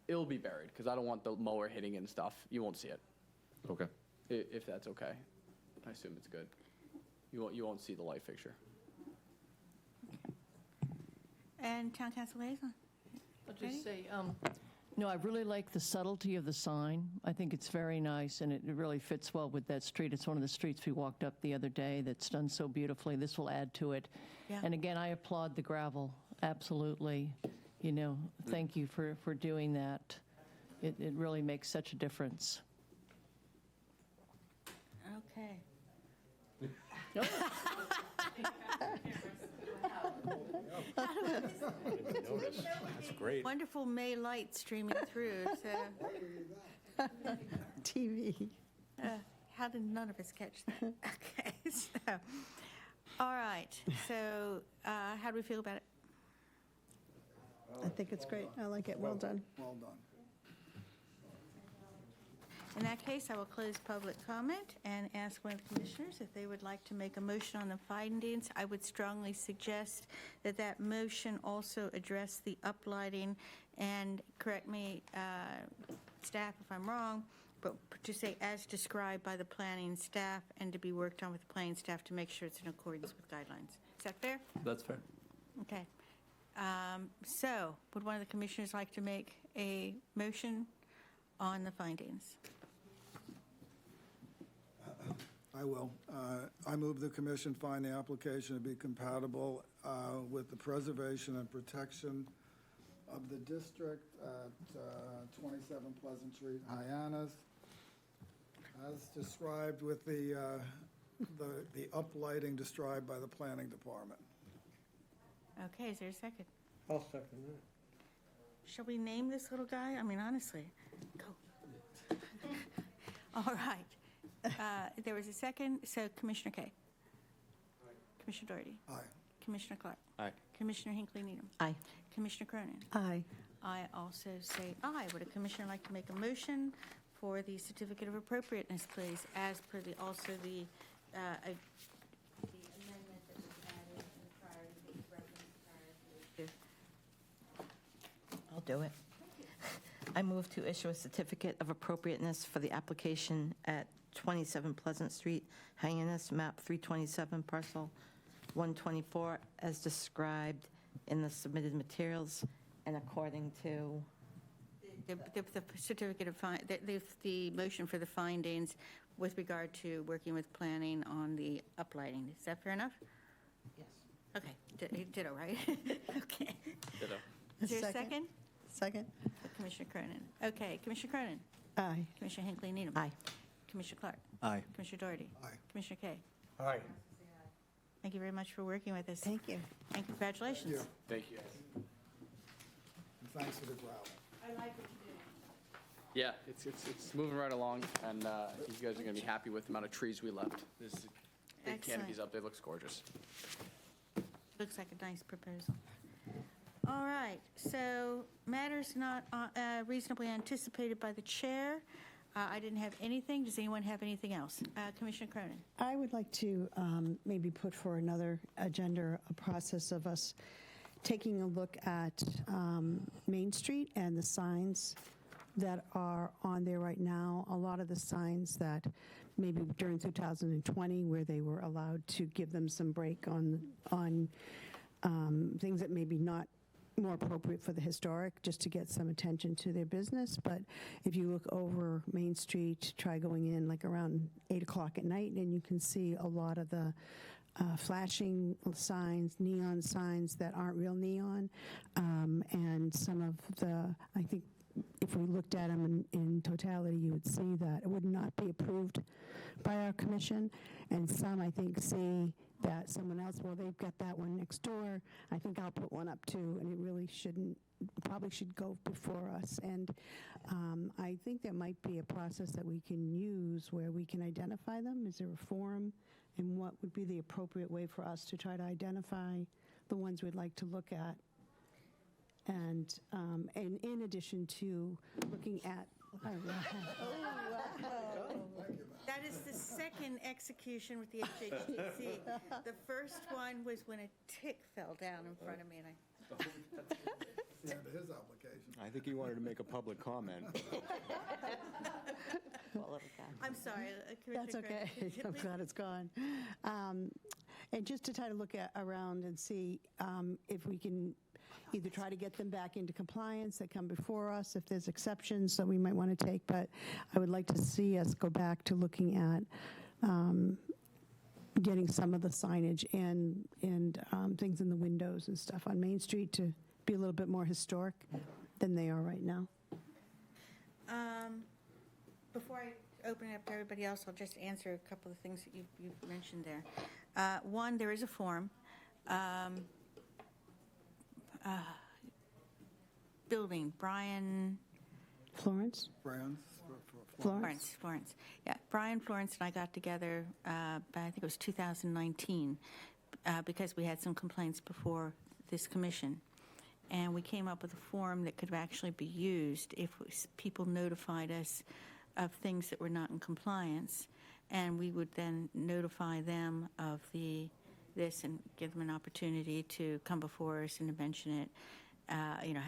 it'll be buried, because I don't want the mower hitting it and stuff. You won't see it, Okay. if that's okay. I assume it's good. You won't see the light fixture. And Town Council Liaison? I'll just say, no, I really like the subtlety of the sign. I think it's very nice, and it really fits well with that street. It's one of the streets we walked up the other day that's done so beautifully. This will add to it. Yeah. And again, I applaud the gravel, absolutely. Thank you for doing that. It really makes such a difference. Okay. That's great. Wonderful May light streaming through, so, TV. How did none of us catch that? Okay, so, all right, so how do we feel about it? I think it's great. I like it. Well done. Well done. In that case, I will close public comment and ask one of the commissioners if they would like to make a motion on the findings. I would strongly suggest that that motion also address the uplighting, and correct me, staff, if I'm wrong, but to say as described by the planning staff and to be worked on with the planning staff to make sure it's in accordance with guidelines. Is that fair? That's fair. Okay. So, would one of the commissioners like to make a motion on the findings? I will. I move the commission find the application to be compatible with the preservation and protection of the district at 27 Pleasant Street, Hyannis, as described with the uplighting described by the planning department. Okay, is there a second? I'll second that. Shall we name this little guy? I mean, honestly, go. All right. There was a second, so Commissioner Kay. Commissioner Doherty. Aye. Commissioner Clark. Aye. Commissioner Hinckley Needham. Aye. Commissioner Cronin. Aye. I also say aye. Would a commissioner like to make a motion for the certificate of appropriateness, please, as per the, also the amendment that was added in the prior, the reference prior to. I'll do it. I move to issue a certificate of appropriateness for the application at 27 Pleasant Street, Hyannis, map 327, parcel 124, as described in the submitted materials and according to, The certificate of, the motion for the findings with regard to working with planning on the uplighting. Is that fair enough? yes. Okay, ditto, right? Okay. Ditto. Is there a second? Second? Commissioner Cronin. Okay, Commissioner Cronin. Aye. Commissioner Hinckley Needham. Aye. Commissioner Clark. Aye. Commissioner Doherty. Aye. Commissioner Kay. Aye. Thank you very much for working with us. Thank you. And congratulations. Yeah, Thank you. and thanks for the gravel. I like what you do. Yeah, it's moving right along, and I think you guys are going to be happy with the amount of trees we left. There's big Excellent. canopies up there, looks gorgeous. Looks like a nice proposal. All right, so matters not reasonably anticipated by the chair. I didn't have anything. Does anyone have anything else? Commissioner Cronin. I would like to maybe put for another agenda a process of us taking a look at Main Street and the signs that are on there right now. A lot of the signs that maybe during 2020 where they were allowed to give them some break on things that maybe not more appropriate for the historic, just to get some attention to their business. But if you look over Main Street, try going in like around 8 o'clock at night, and you can see a lot of the flashing signs, neon signs that aren't real neon, and some of the, I think, if we looked at them in totality, you would see that it would not be approved by our commission. And some, I think, see that someone else, well, they've got that one next door, I think I'll put one up too, and it really shouldn't, probably should go before us. And I think there might be a process that we can use where we can identify them. Is there a forum? And what would be the appropriate way for us to try to identify the ones we'd like to look at? And in addition to looking at, That is the second execution with the HHTC. The first one was when a tick fell down in front of me, and I, Yeah, to his application. I think he wanted to make a public comment. I'm sorry, Commissioner that's okay. Cronin. I'm glad it's gone. And just to try to look at around and see if we can either try to get them back into compliance that come before us, if there's exceptions that we might want to take. But I would like to see us go back to looking at getting some of the signage and things in the windows and stuff on Main Street to be a little bit more historic than they are right now. Before I open it up to everybody else, I'll just answer a couple of things that you've mentioned there. One, there is a form. Building, Brian Florence? Florence. Yeah, Brian, Florence, and I got together, I think it was 2019, because we had some complaints before this commission. And we came up with a form that could actually be used if people notified us of things that were not in compliance. And we would then notify them of this and give them an opportunity to come before us and mention it,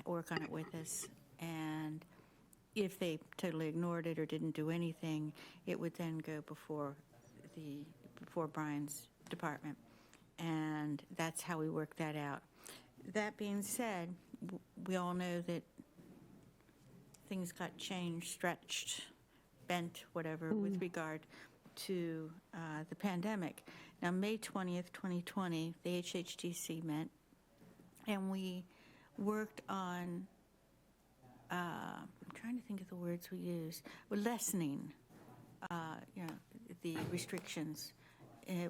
work on it with us. And if they totally ignored it or didn't do anything, it would then go before Brian's department. And that's how we worked that out. That being said, we all know that things got changed, stretched, bent, whatever, with regard to the pandemic. Now, May 20th, 2020, the HHTC met, and we worked on, I'm trying to think of the words we used, lessening, the restrictions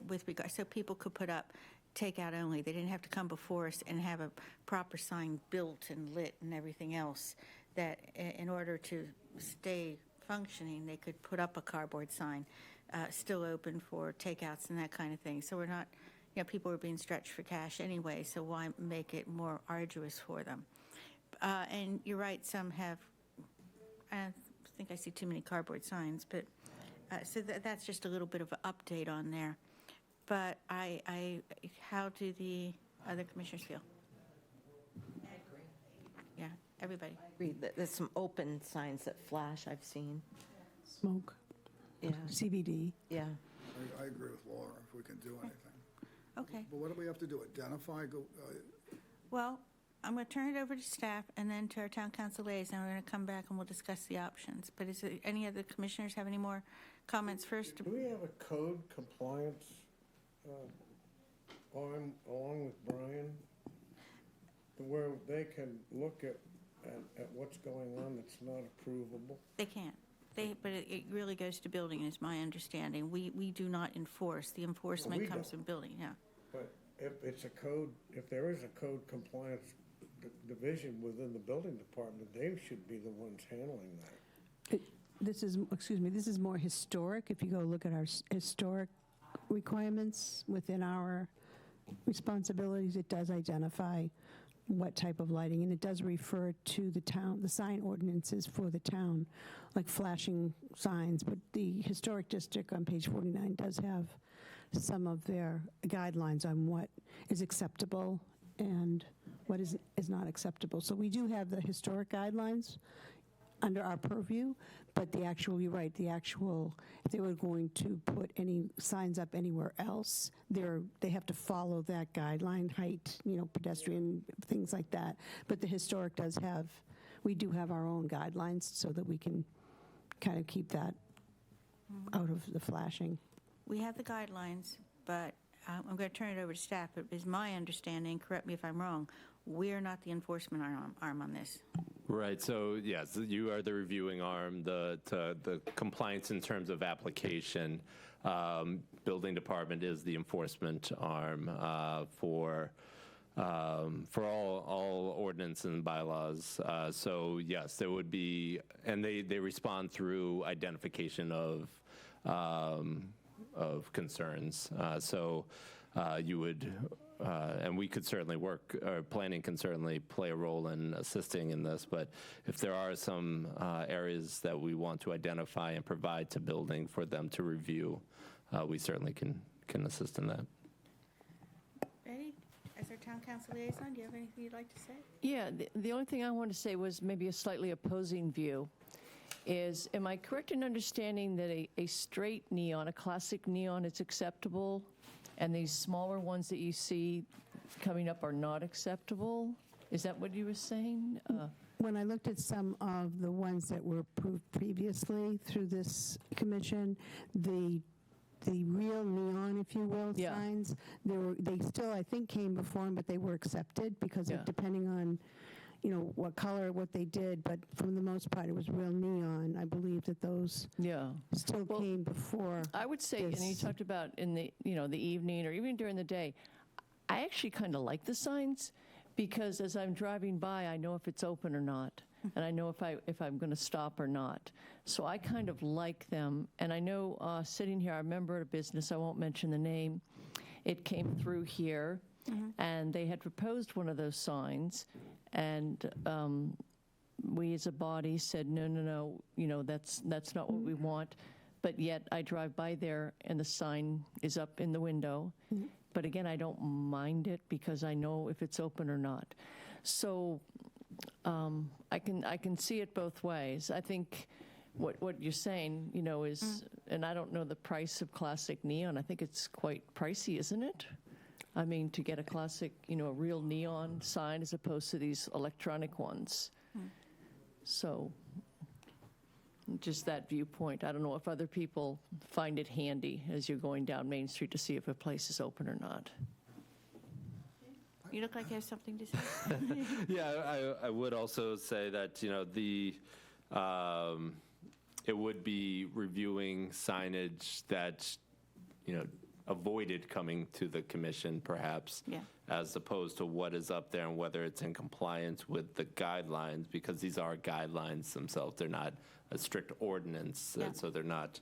with regard, so people could put up takeout only. They didn't have to come before us and have a proper sign built and lit and everything else, that in order to stay functioning, they could put up a cardboard sign, still open for takeouts and that kind of thing. So we're not, people were being stretched for cash anyway, so why make it more arduous for them? And you're right, some have, I think I see too many cardboard signs, but so that's just a little bit of an update on there. But how do the other commissioners feel? I agree. Yeah, everybody. I agree. There's some open signs that flash I've seen. Smoke, Yeah, CBD. yeah. I agree with Laura, if we can do anything. Okay. But what do we have to do, identify, Well, I'm going to turn it over to staff and then to our town council liaison. We're going to come back and we'll discuss the options. But is there any other commissioners have any more comments first? Do we have a code compliance along with Brian, where they can look at what's going on that's not approvable? They can't. But it really goes to building, is my understanding. We do not enforce. The enforcement we comes don't. from building, yeah. But if there is a code compliance division within the building department, they should be the ones handling that. This is more historic. If you go look at our historic requirements within our responsibilities, it does identify what type of lighting, and it does refer to the sign ordinances for the town, like flashing signs. But the historic district on page 49 does have some of their guidelines on what is acceptable and what is not acceptable. So we do have the historic guidelines under our purview, but you're right, if they were going to put any signs up anywhere else, they have to follow that guideline, height, pedestrian, things like that. But the historic we do have our own guidelines so that we can kind of keep that out of the flashing. We have the guidelines, but I'm going to turn it over to staff. It is my understanding, correct me if I'm wrong, we're not the enforcement arm on this. Right, so yes, you are the reviewing arm, the compliance in terms of application. Building department is the enforcement arm for all ordinance and bylaws. So yes, there would be, and they respond through identification of concerns. You would, and we could certainly work, or planning can certainly play a role in assisting in this, but if there are some areas that we want to identify and provide to building for them to review, we certainly can assist in that. Betty, as our town council liaison, do you have anything you'd like to say? Yeah, the only thing I wanted to say was maybe a slightly opposing view. Am I correct in understanding that a straight neon, a classic neon, is acceptable, and these smaller ones that you see coming up are not acceptable? Is that what you were saying? When I looked at some of the ones that were approved previously through this commission, the real neon, if you will, signs, they still, I think, came before them, but they were accepted because of depending on what color, what they did, but for the most part, it was real neon. I believe that those still came before. I would say, and you talked about in the evening or even during the day, I actually kind of like the signs because as I'm driving by, I know if it's open or not. and I know if I'm going to stop or not. So I kind of like them, and I know sitting here, I remember a business, I won't mention the name, it came through here, and they had proposed one of those signs, and we as a body said, no, that's not what we want. But yet I drive by there and the sign is up in the window. But again, I don't mind it because I know if it's open or not. So I can see it both ways. I think what you're saying, is, and I don't know the price of classic neon. I think it's quite pricey, isn't it? I mean, to get a classic, a real neon sign as opposed to these electronic ones. So just that viewpoint. I don't know if other people find it handy as you're going down Main Street to see if a place is open or not. You look like you have something to say. Yeah, I would also say that, it would be reviewing signage that, avoided coming to the commission perhaps, as opposed to what is up there and whether it's in compliance with the guidelines, because these are guidelines themselves. They're not a strict ordinance, so they're not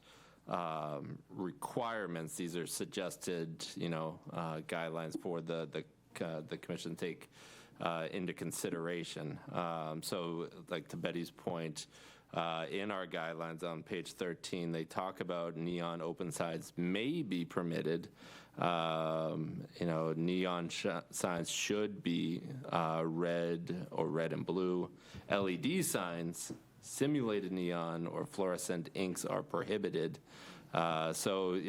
requirements. These are suggested, guidelines for the commission to take into consideration. So, like to Betty's point, in our guidelines on page 13, they talk about neon open signs may be permitted. Neon signs should be red or red and blue. LED signs, simulated neon or fluorescent inks are prohibited. So,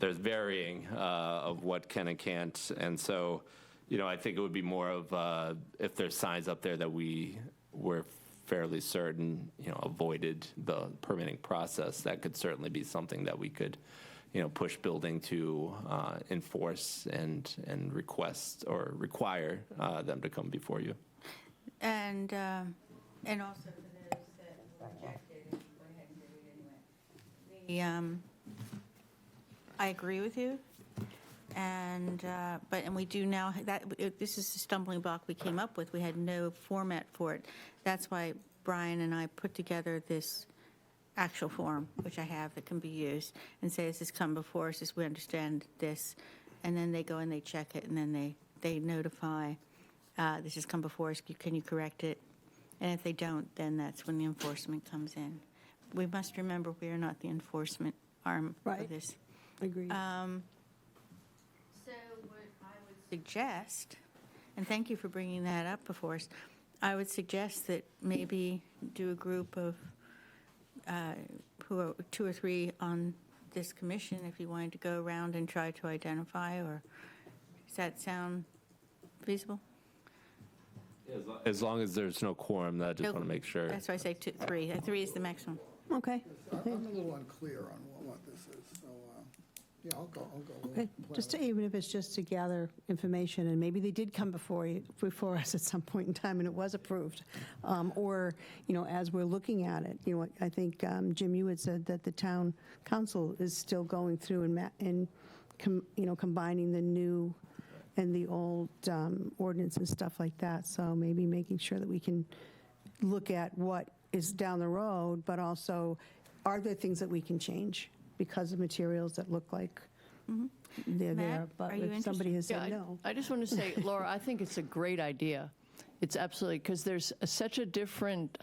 there's varying of what can and can't. And so, I think it would be more of if there's signs up there that we're fairly certain, avoided the permitting process, that could certainly be something that we could, push building to enforce and request or require them to come before you. And also for those that rejected, go ahead and do it anyway. I agree with you. And we do now, this is the stumbling block we came up with. We had no format for it. That's why Brian and I put together this actual form, which I have, that can be used, and say, this has come before us, as we understand this. And then they go and they check it, and then they notify, this has come before us, can you correct it? And if they don't, then that's when the enforcement comes in. We must remember we are not the enforcement arm of this. Agreed. So what I would suggest, and thank you for bringing that up before us, I would suggest that maybe do a group of who are 2 or 3 on this commission, if you wanted to go around and try to identify, or does that sound feasible? As long as there's no quorum, I just want to make sure. That's why I say 2, 3. 3 is the maximum. Okay. I'm a little unclear on what this is, so, I'll go. Okay, just even if it's just to gather information, and maybe they did come before us at some point in time and it was approved. Or, as we're looking at it, I think, Jim, you had said that the town council is still going through and combining the new and the old ordinance and stuff like that. So maybe making sure that we can look at what is down the road, but also, are there things that we can change because of materials that look like they're Matt, there, but are you if somebody has Yeah, said no. I just want to say, Laura, I think it's a great idea. It's absolutely, because there's such a different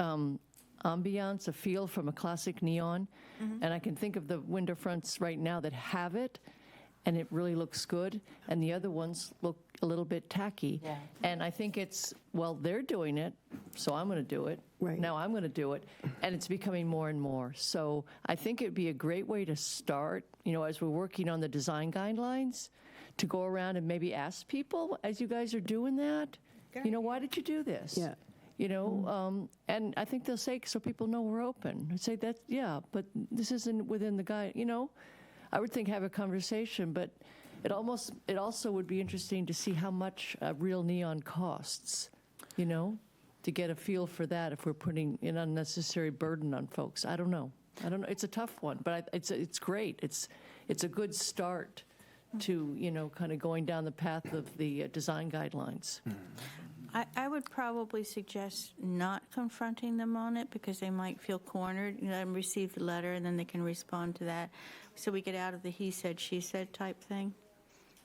ambiance, a feel from a classic neon. And I can think of the window fronts right now that have it, and it really looks good, and the other ones look a little bit tacky. Yeah. And I think it's, well, they're doing it, so I'm going to do it. Right. Now I'm going to do it, and it's becoming more and more. So I think it'd be a great way to start, as we're working on the design guidelines, to go around and maybe ask people, as you guys are doing that, why did you do this? Yeah. And I think they'll say, so people know we're open. I'd say that, yeah, but this isn't within the guide, I would think have a conversation, but it also would be interesting to see how much real neon costs, to get a feel for that if we're putting an unnecessary burden on folks. I don't know. It's a tough one, but it's great. It's a good start to, kind of going down the path of the design guidelines. I would probably suggest not confronting them on it because they might feel cornered. Let them receive the letter and then they can respond to that. So we get out of the he said, she said type thing.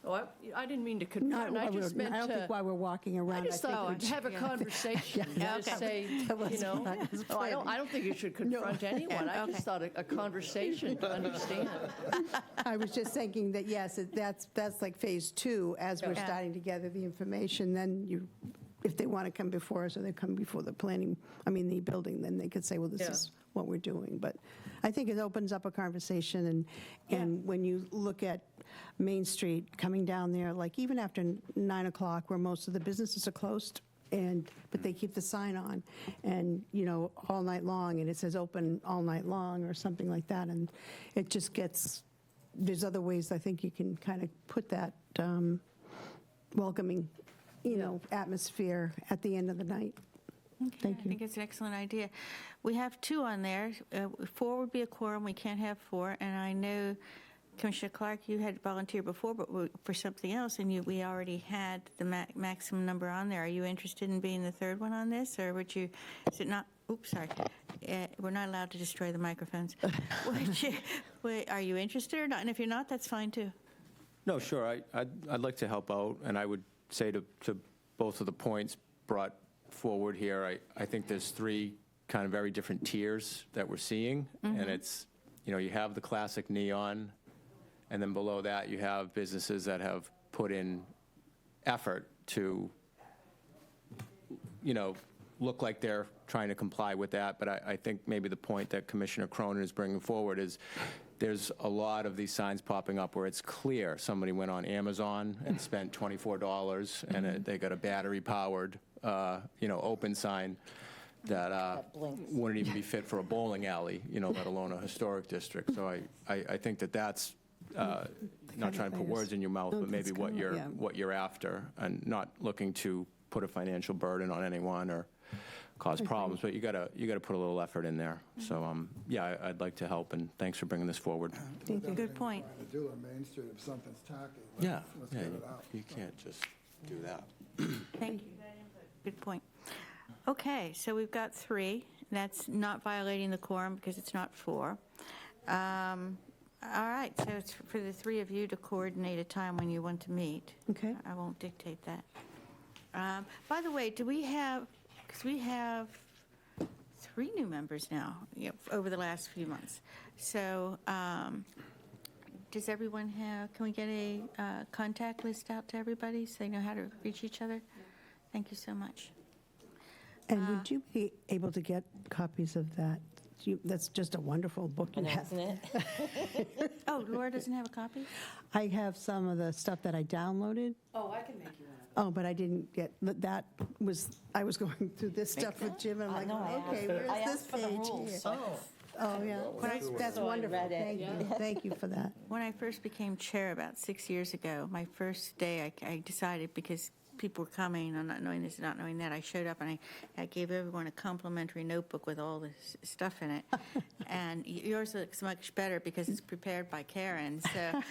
Oh, I didn't mean to Not confront, I while just we're- meant I don't think to, while we're walking around. I just think thought we I'd should- have a conversation, Yeah, just okay. say, That was you know. what I was Oh, I planning. don't think you should confront anyone, I Okay. just thought a conversation to understand. I was just thinking that, yes, that's like phase two, as we're Yeah. starting to gather the information, then you, if they want to come before us or they come before the the building, then they could say, well, this Yeah. is what we're doing. But I think it opens up a conversation, and when you look at Main Street coming down there, like even after 9 o'clock, where most of the businesses are closed, but they keep the sign on, and, all night long, and it says open all night long, or something like that, and it just gets, there's other ways I think you can kind of put that welcoming, atmosphere at the end of the night. Thank I you. think it's an excellent idea. We have 2 on there. 4 would be a quorum. We can't have 4. And I know, Commissioner Clark, you had volunteered before, but for something else, and we already had the maximum number on there. Are you interested in being the 3rd one on this, or would you? Is it not? Oops, sorry. We're not allowed to destroy the microphones. Are you interested or not? And if you're not, that's fine too. No, sure, I'd like to help out, and I would say to both of the points brought forward here, I think there's 3 kind of very different tiers that we're seeing, and it's, you have the classic neon, and then below that, you have businesses that have put in effort to, look like they're trying to comply with that. But I think maybe the point that Commissioner Cronin is bringing forward is there's a lot of these signs popping up where it's clear somebody went on Amazon and spent $24, and they got a battery-powered, open sign that wouldn't even be fit for a bowling alley, let alone a historic district. So I think that's not trying to put words in your mouth, but maybe what you're after, and not looking to put a financial burden on anyone or cause problems, but you got to put a little effort in there. So I'd like to help, and thanks for bringing this forward. Thank you. Good point. To do on Main Street, if something's tacky, Yeah, let's get it out. you can't just do that. Thank you. Good point. Okay, so we've got 3. That's not violating the quorum because it's not 4. All right, so it's for the 3 of you to coordinate a time when you want to meet. Okay. I won't dictate that. By the way, because we have 3 new members now, over the last few months. So does everyone can we get a contact list out to everybody so they know how to reach each other? Thank you so much. And would you be able to get copies of that? That's just a wonderful book you have. Isn't it? Oh, Laura doesn't have a copy? I have some of the stuff that I downloaded. Oh, I can make you one. Oh, but I didn't get, I was going through this stuff with Jim, and I'm like, No, I okay, asked- where's I this asked for the page rules, here? so- Oh, yeah, that's So I wonderful. read it. Thank you. Thank you for that. When I first became chair about 6 years ago, my first day, I decided, because people were coming, I'm not knowing this and not knowing that, I showed up and I gave everyone a complimentary notebook with all this stuff in it. And yours looks much better because it's prepared by Karen, so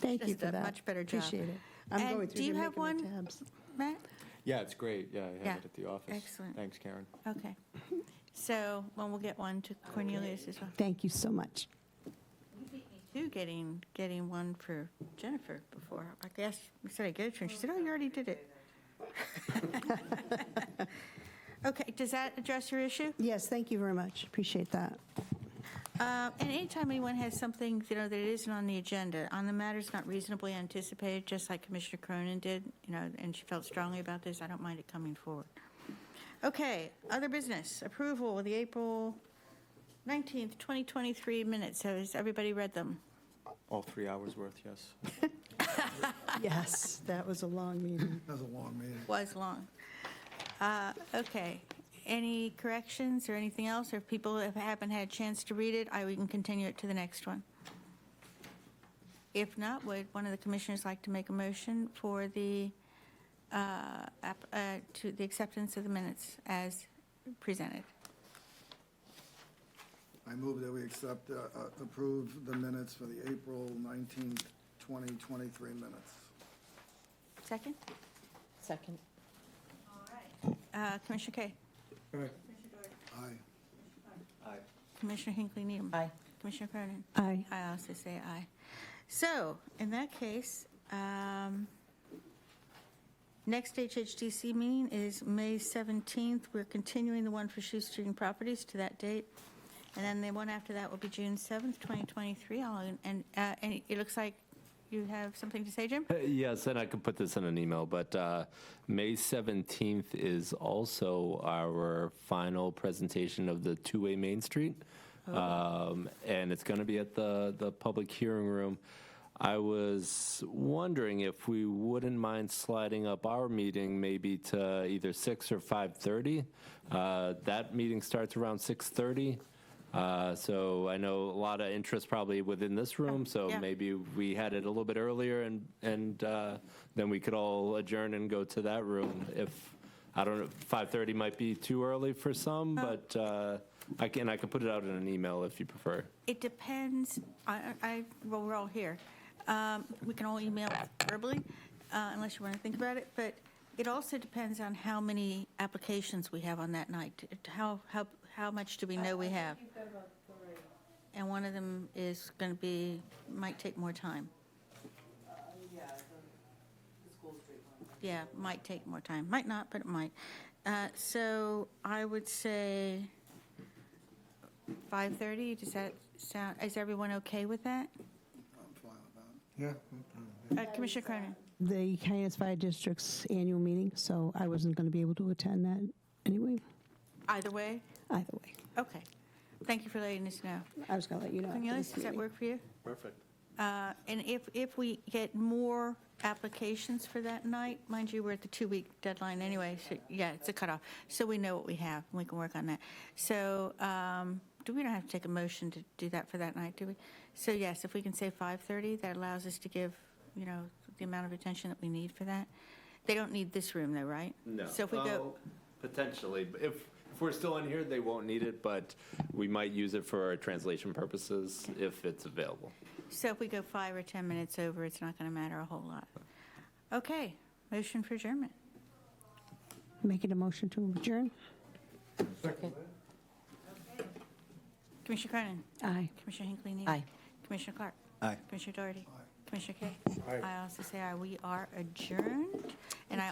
Thank you just for a that. much better job. Appreciate it. I'm And going do through you to have making the one? tabs. Matt? Yeah, it's great. Yeah, I have Yeah. it at the office. Excellent. Thanks, Karen. Okay. So, well, we'll get one to Cornelius as well. Thank you so much. You getting one for Jennifer before. I guess I said I gave it to her, and she said, oh, you already did it. Okay, does that address your issue? Yes, thank you very much. Appreciate that. And anytime anyone has something, that it isn't on the agenda, on the matters not reasonably anticipated, just like Commissioner Cronin did, and she felt strongly about this, I don't mind it coming forward. Okay, other business, approval of the April 19th, 2023 minutes. So has everybody read them? All 3 hours worth, yes. Yes, that was a long meeting. That was a long meeting. Was long. Okay. Any corrections or anything else? Or if people haven't had a chance to read it, we can continue it to the next one. If not, would one of the commissioners like to make a motion for the to the acceptance of the minutes as presented? I move that we approve the minutes for the April 19th, 2023 minutes. Second? Second. All Commissioner Kay? Aye. Aye. Commissioner Hinckley Needham? Aye. Commissioner Cronin? Aye. I also say aye. So, in that case, next HHDC meeting is May 17th. We're continuing the one for Shoestring Properties to that date. And then the one after that will be June 7th, 2023. And it looks like you have something to say, Jim? Yes, and I could put this in an email, but May 17th is also our final presentation of the two-way Main Street. And it's going to be at the public hearing room. I was wondering if we wouldn't mind sliding up our meeting maybe to either 6 or 5:30. That meeting starts around 6:30. So I know a lot of interest probably within this room, so Yeah. maybe we had it a little bit earlier and then we could all adjourn and go to that room. If, I don't know, 5:30 might be too early for some, but I can put it out in an email if you prefer. It depends. Well, we're all here. We can all email verbally, unless you want to think about it. But it also depends on how many applications we have on that night. How much do we know we have? You've got about 3. And one of them is going to be, might take more time. Yeah, the School Street one. Yeah, might take more time. Might not, but it might. So I would say 5:30. Does that sound, is everyone okay with that? I'm fine with that. Yeah. Commissioner Cronin? The Hyannis Fire District's annual meeting, so I wasn't going to be able to attend that anyway, Either way? either way. Okay. Thank you for letting us know. I was going to let you know. after Cornelius, this does that meeting. work for you? Perfect. And if we get more applications for that night, mind you, we're at the 2-week deadline anyway, so, yeah, it's a cutoff. So we know what we have, and we can work on that. So, we don't have to take a motion to do that for that night, do we? So yes, if we can say 5:30, that allows us to give, the amount of attention that we need for that. They don't need this room though, right? No. So if we go, Potentially. If we're still in here, they won't need it, but we might use it for translation purposes if it's available. so if we go 5 or 10 minutes over, it's not going to matter a whole lot. Okay, motion for adjournment. Making a motion to adjourn? Commissioner Cronin? Aye. Commissioner Hinckley Needham? Aye. Commissioner Clark? Aye. Commissioner Doherty? Commissioner Kay? Aye. I also say aye. We are adjourned. And I